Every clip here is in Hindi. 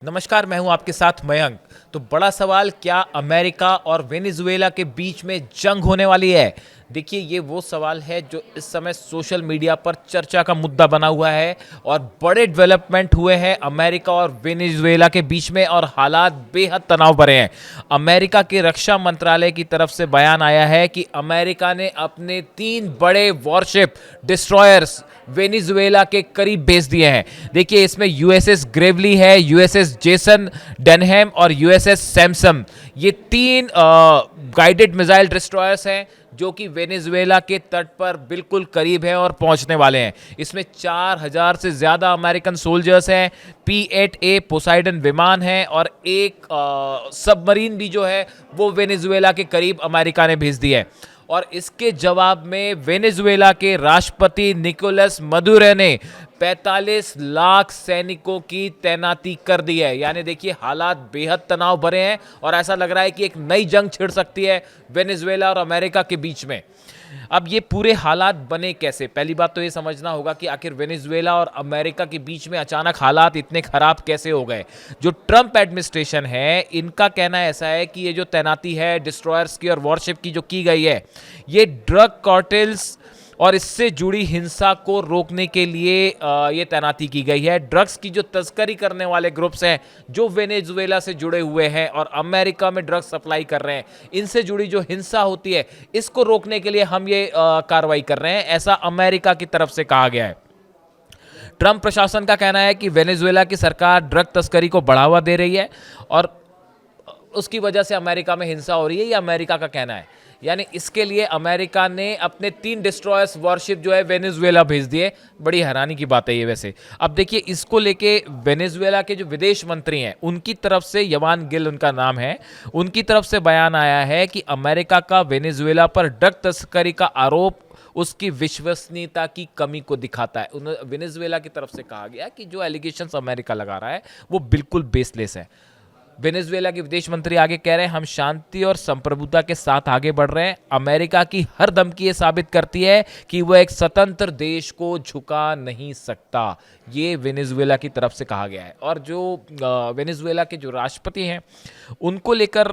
नमस्कार, मैं हूं आपके साथ मयंक। तो बड़ा सवाल, क्या अमेरिका और वेनेजुएला के बीच में जंग होने वाली है? देखिए, ये वो सवाल है जो इस समय सोशल मीडिया पर चर्चा का मुद्दा बना हुआ है और बड़े डेवलपमेंट हुए हैं अमेरिका और वेनेजुएला के बीच में और हालात बेहद तनाव भरे हैं। अमेरिका के रक्षा मंत्रालय की तरफ से बयान आया है कि अमेरिका ने अपने 3 बड़े वॉरशिप डिस्ट्रॉयर्स वेनेजुएला के करीब भेज दिए हैं। देखिए, इसमें यूएसएस ग्रेवली है, यूएसएस जेसन डेनहैम और यूएसएस सैमसम। ये 3 गाइडेड मिसाइल डिस्ट्रॉयर्स हैं जो कि वेनेजुएला के तट पर बिल्कुल करीब हैं और पहुंचने वाले हैं। इसमें 4000 से ज़्यादा अमेरिकन सोल्जर्स हैं, P-8A पोसाइडन विमान है और एक सबमरीन भी जो है वो वेनेजुएला के करीब अमेरिका ने भेज दी है। और इसके जवाब में वेनेजुएला के राष्ट्रपति निकोलस मदुरो ने 45 लाख सैनिकों की तैनाती कर दी है। यानी देखिए, हालात बेहद तनाव भरे हैं और ऐसा लग रहा है कि एक नई जंग छिड़ सकती है वेनेजुएला और अमेरिका के बीच में। अब ये पूरे हालात बने कैसे? पहली बात तो ये समझना होगा कि आखिर वेनेजुएला और अमेरिका के बीच में अचानक हालात इतने खराब कैसे हो गए। जो ट्रंप एडमिनिस्ट्रेशन है, इनका कहना ऐसा है कि ये जो तैनाती है डिस्ट्रॉयर्स की और वॉरशिप की जो की गई है, ये ड्रग कार्टेल्स और इससे जुड़ी हिंसा को रोकने के लिए ये तैनाती की गई है। ड्रग्स की जो तस्करी करने वाले ग्रुप्स हैं जो वेनेजुएला से जुड़े हुए हैं और अमेरिका में ड्रग्स सप्लाई कर रहे हैं, इनसे जुड़ी जो हिंसा होती है, इसको रोकने के लिए हम ये कार्रवाई कर रहे हैं, ऐसा अमेरिका की तरफ से कहा गया है। ट्रंप प्रशासन का कहना है कि वेनेजुएला की सरकार ड्रग तस्करी को बढ़ावा दे रही है और उसकी वजह से अमेरिका में हिंसा हो रही है, ये अमेरिका का कहना है। यानी इसके लिए अमेरिका ने अपने 3 डिस्ट्रॉयर्स वॉरशिप जो है वेनेजुएला भेज दिए। बड़ी हैरानी की बात है ये वैसे। अब देखिए, इसको लेके वेनेजुएला के जो विदेश मंत्री हैं, उनकी तरफ से, यवान गिल उनका नाम है, उनकी तरफ से बयान आया है कि अमेरिका का वेनेजुएला पर ड्रग तस्करी का आरोप उसकी विश्वसनीयता की कमी को दिखाता है। वेनेजुएला की तरफ से कहा गया कि जो एलिगेशंस अमेरिका लगा रहा है वो बिल्कुल बेसलेस है। वेनेजुएला के विदेश मंत्री आगे कह रहे हैं, हम शांति और संप्रभुता के साथ आगे बढ़ रहे हैं। अमेरिका की हर धमकी ये साबित करती है कि वह एक स्वतंत्र देश को झुका नहीं सकता। ये वेनेजुएला की तरफ से कहा गया है। और जो वेनेजुएला के जो राष्ट्रपति हैं, उनको लेकर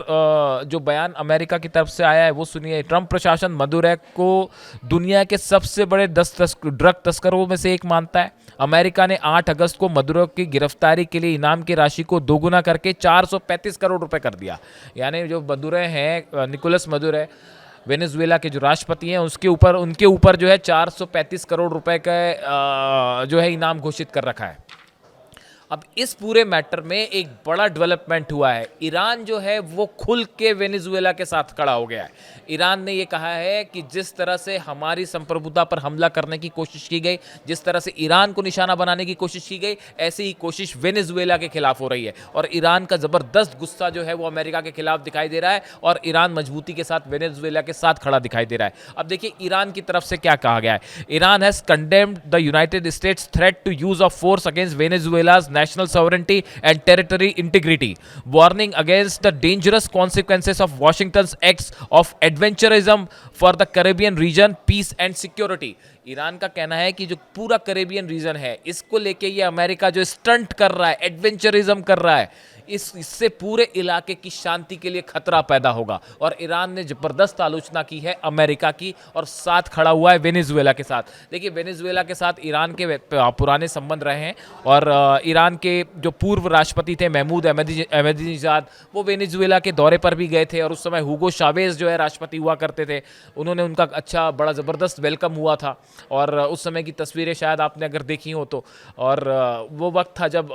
जो बयान अमेरिका की तरफ से आया है वो सुनिए। ट्रंप प्रशासन मदुरो को दुनिया के सबसे बड़े 10 ड्रग तस्करों में से एक मानता है। अमेरिका ने 8 अगस्त को मदुरो की गिरफ्तारी के लिए इनाम की राशि को दोगुना करके 435 करोड़ रुपए कर दिया। यानी जो मदुरो हैं, निकोलस मदुरो, वेनेजुएला के जो राष्ट्रपति हैं, उनके ऊपर जो है 435 करोड़ रुपए का जो है इनाम घोषित कर रखा है। अब इस पूरे मैटर में एक बड़ा डेवलपमेंट हुआ है। ईरान जो है वो खुल के वेनेजुएला के साथ खड़ा हो गया है। ईरान ने ये कहा है कि जिस तरह से हमारी संप्रभुता पर हमला करने की कोशिश की गई, जिस तरह से ईरान को निशाना बनाने की कोशिश की गई, ऐसी ही कोशिश वेनेजुएला के खिलाफ हो रही है। और ईरान का ज़बरदस्त गुस्सा जो है वो अमेरिका के खिलाफ दिखाई दे रहा है और ईरान मजबूती के साथ वेनेजुएला के साथ खड़ा दिखाई दे रहा है। अब देखिए, ईरान की तरफ से क्या कहा गया है। Iran has condemned the United States threat to use of force against Venezuela's national sovereignty and territory integrity, warning against the dangerous consequences of Washington's acts of adventurism for the Caribbean region, peace and security. Iran का कहना है कि जो पूरा कैरेबियन रीजन है, इसको लेके ये अमेरिका जो स्टंट कर रहा है, एडवेंचरिज्म कर रहा है, इससे पूरे इलाके की शांति के लिए खतरा पैदा होगा। और ईरान ने जबरदस्त आलोचना की है अमेरिका की और साथ खड़ा हुआ है वेनेजुएला के साथ। देखिए, वेनेजुएला के साथ ईरान के पुराने संबंध रहे हैं और ईरान के जो पूर्व राष्ट्रपति थे महमूद अहमदीनेजाद, वो वेनेजुएला के दौरे पर भी गए थे और उस समय हुगो चावेज जो है राष्ट्रपति हुआ करते थे। उन्होंने उनका अच्छा बड़ा ज़बरदस्त वेलकम हुआ था और उस समय की तस्वीरें शायद आपने अगर देखी हो तो। और वो वक्त था जब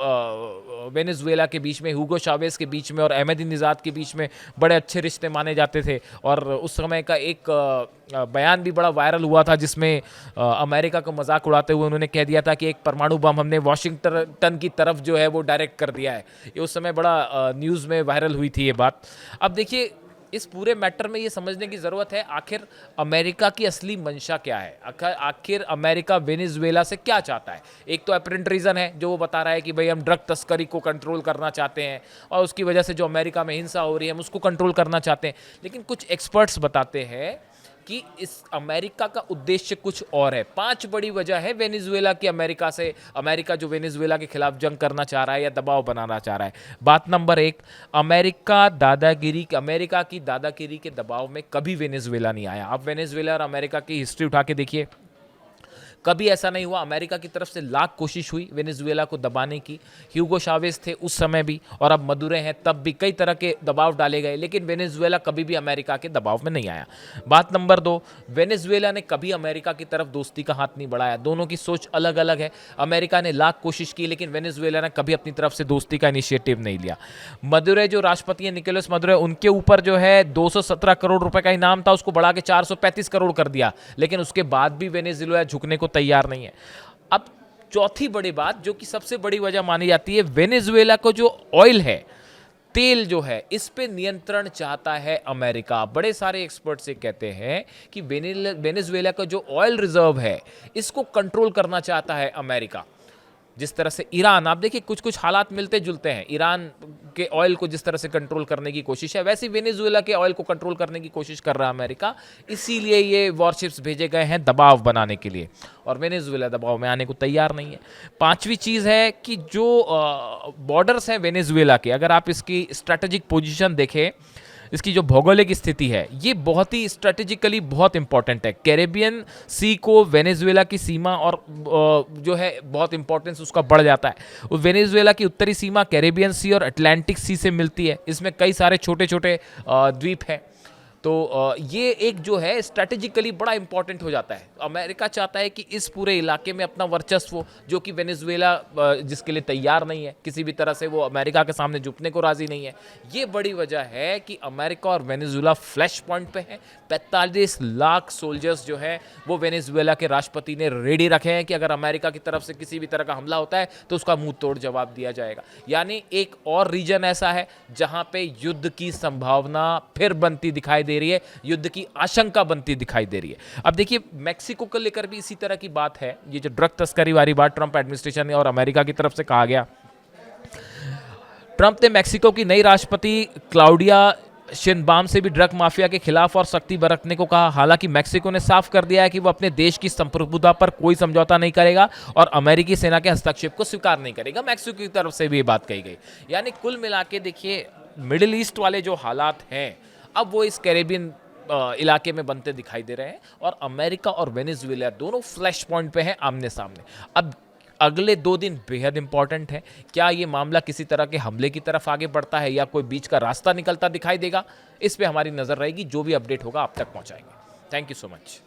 वेनेजुएला के बीच में, हुगो चावेज के बीच में और अहमदीनेजाद के बीच में बड़े अच्छे रिश्ते माने जाते थे। और उस समय का एक बयान भी बड़ा वायरल हुआ था जिसमें अमेरिका को मजाक उड़ाते हुए उन्होंने कह दिया था कि एक परमाणु बम हमने वाशिंगटन की तरफ जो है वो डायरेक्ट कर दिया है। ये उस समय बड़ा न्यूज़ में वायरल हुई थी ये बात। अब देखिए, इस पूरे मैटर में ये समझने की ज़रूरत है आखिर अमेरिका की असली मंशा क्या है। आखिर अमेरिका वेनेजुएला से क्या चाहता है। एक तो अपरेंट रीज़न है जो वो बता रहा है कि भाई हम ड्रग तस्करी को कंट्रोल करना चाहते हैं और उसकी वजह से जो अमेरिका में हिंसा हो रही है हम उसको कंट्रोल करना चाहते हैं। लेकिन कुछ एक्सपर्ट्स बताते हैं कि इस अमेरिका का उद्देश्य कुछ और है। 5 बड़ी वजह है वेनेजुएला की अमेरिका जो वेनेजुएला के खिलाफ जंग करना चाह रहा है या दबाव बनाना चाह रहा है। बात नंबर 1, अमेरिका की दादागिरी के दबाव में कभी वेनेजुएला नहीं आया। आप वेनेजुएला और अमेरिका की हिस्ट्री उठा के देखिए, कभी ऐसा नहीं हुआ। अमेरिका की तरफ से लाख कोशिश हुई वेनेजुएला को दबाने की। ह्यूगो शावेज थे उस समय भी, और अब मदुरे हैं, तब भी कई तरह के दबाव डाले गए, लेकिन वेनेजुएला कभी भी अमेरिका के दबाव में नहीं आया। बात नंबर 2, वेनेजुएला ने कभी अमेरिका की तरफ दोस्ती का हाथ नहीं बढ़ाया। दोनों की सोच अलग अलग है। अमेरिका ने लाख कोशिश की, लेकिन वेनेजुएला ने कभी अपनी तरफ से दोस्ती का इनिशिएटिव नहीं लिया। मदुरे जो राष्ट्रपति हैं निकोलस मदुरे, उनके ऊपर जो है 217 करोड़ रुपए का इनाम था, उसको बढ़ा के 435 करोड़ कर दिया, लेकिन उसके बाद भी वेनेजुएला झुकने को तैयार नहीं है। अब चौथी बड़ी बात, जो कि सबसे बड़ी वजह मानी जाती है, वेनेजुएला को जो ऑयल है, तेल जो है, इस पे नियंत्रण चाहता है अमेरिका। बड़े सारे एक्सपर्ट्स ये कहते हैं कि वेनेजुएला का जो ऑयल रिजर्व है, इसको कंट्रोल करना चाहता है अमेरिका। जिस तरह से ईरान, आप देखिए कुछ कुछ हालात मिलते जुलते हैं। ईरान के ऑयल को जिस तरह से कंट्रोल करने की कोशिश है, वैसे वेनेजुएला के ऑयल को कंट्रोल करने की कोशिश कर रहा है अमेरिका। इसीलिए ये वॉरशिप्स भेजे गए हैं दबाव बनाने के लिए, और वेनेजुएला दबाव में आने को तैयार नहीं है। पांचवी चीज़ है कि जो बॉर्डर्स हैं वेनेजुएला के, अगर आप इसकी स्ट्रैटेजिक पोजीशन देखें, इसकी जो भौगोलिक स्थिति है, ये बहुत ही स्ट्रेटेजिकली बहुत इंपॉर्टेंट है। कैरेबियन सी को वेनेजुएला की सीमा और जो है बहुत इंपॉर्टेंस उसका बढ़ जाता है। वेनेजुएला की उत्तरी सीमा कैरेबियन सी और अटलांटिक सी से मिलती है। इसमें कई सारे छोटे छोटे द्वीप हैं। तो ये एक जो है स्ट्रैटेजिकली बड़ा इंपॉर्टेंट हो जाता है। अमेरिका चाहता है कि इस पूरे इलाके में अपना वर्चस्व, जो कि वेनेजुएला जिसके लिए तैयार नहीं है, किसी भी तरह से वो अमेरिका के सामने झुकने को राजी नहीं है। ये बड़ी वजह है कि अमेरिका और वेनेजुएला फ्लैश पॉइंट पे हैं। 45 लाख सोल्जर्स जो है वो वेनेजुएला के राष्ट्रपति ने रेडी रखे हैं कि अगर अमेरिका की तरफ से किसी भी तरह का हमला होता है तो उसका मुंह तोड़ जवाब दिया जाएगा। यानी एक और रीजन ऐसा है जहां पे युद्ध की संभावना फिर बनती दिखाई दे रही है, युद्ध की आशंका बनती दिखाई दे रही है। अब देखिए मैक्सिको को लेकर भी इसी तरह की बात है। ये जो ड्रग तस्करी वाली बात ट्रंप एडमिनिस्ट्रेशन और अमेरिका की तरफ से कहा गया, ट्रंप ने मैक्सिको की नई राष्ट्रपति क्लाउडिया शेनबाम से भी ड्रग माफिया के खिलाफ और सख्ती बरतने को कहा। हालांकि मैक्सिको ने साफ कर दिया है कि वो अपने देश की संप्रभुता पर कोई समझौता नहीं करेगा और अमेरिकी सेना के हस्तक्षेप को स्वीकार नहीं करेगा। मैक्सिको की तरफ से भी ये बात कही गई। यानी कुल मिला के देखिए, मिडिल ईस्ट वाले जो हालात हैं, अब वो इस कैरेबियन इलाके में बनते दिखाई दे रहे हैं, और अमेरिका और वेनेजुएला दोनों फ्लैश पॉइंट पे हैं आमने सामने। अब अगले 2 दिन बेहद इंपॉर्टेंट है। क्या ये मामला किसी तरह के हमले की तरफ आगे बढ़ता है या कोई बीच का रास्ता निकलता दिखाई देगा, इस पे हमारी नजर रहेगी। जो भी अपडेट होगा आप तक पहुंचाएंगे। Thank you so much.